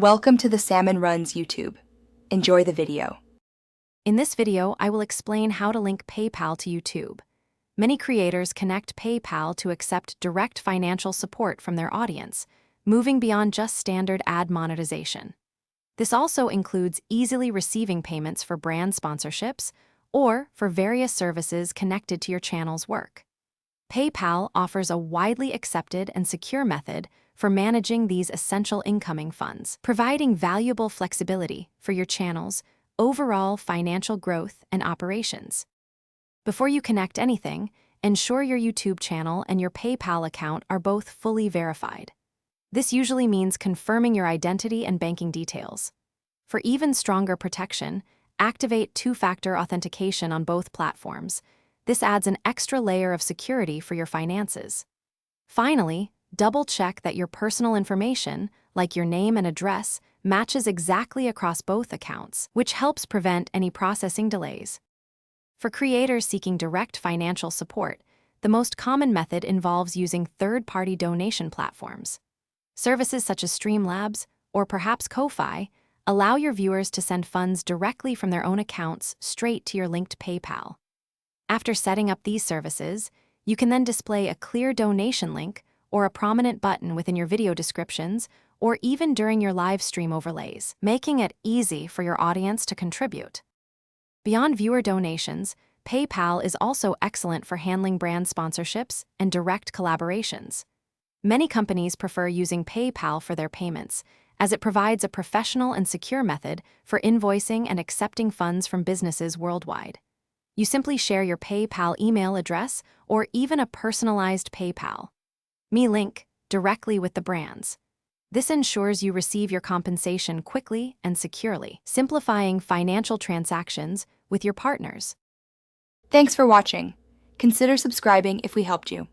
Welcome to the Salmon Runs YouTube. Enjoy the video. In this video, I will explain how to link PayPal to YouTube. Many creators connect PayPal to accept direct financial support from their audience, moving beyond just standard ad monetization. This also includes easily receiving payments for brand sponsorships or for various services connected to your channel's work. PayPal offers a widely accepted and secure method for managing these essential incoming funds, providing valuable flexibility for your channel's overall financial growth and operations. Before you connect anything, ensure your YouTube channel and your PayPal account are both fully verified. This usually means confirming your identity and banking details. For even stronger protection, activate two-factor authentication on both platforms. This adds an extra layer of security for your finances. Finally, double-check that your personal information, like your name and address, matches exactly across both accounts, which helps prevent any processing delays. For creators seeking direct financial support, the most common method involves using third-party donation platforms. Services such as Streamlabs, or perhaps Ko-Fi, allow your viewers to send funds directly from their own accounts straight to your linked PayPal. After setting up these services, you can then display a clear donation link or a prominent button within your video descriptions or even during your live stream overlays, making it easy for your audience to contribute. Beyond viewer donations, PayPal is also excellent for handling brand sponsorships and direct collaborations. Many companies prefer using PayPal for their payments, as it provides a professional and secure method for invoicing and accepting funds from businesses worldwide. You simply share your PayPal email address or even a personalized PayPal Me link directly with the brands. This ensures you receive your compensation quickly and securely, simplifying financial transactions with your partners. Thanks for watching. Consider subscribing if we helped you.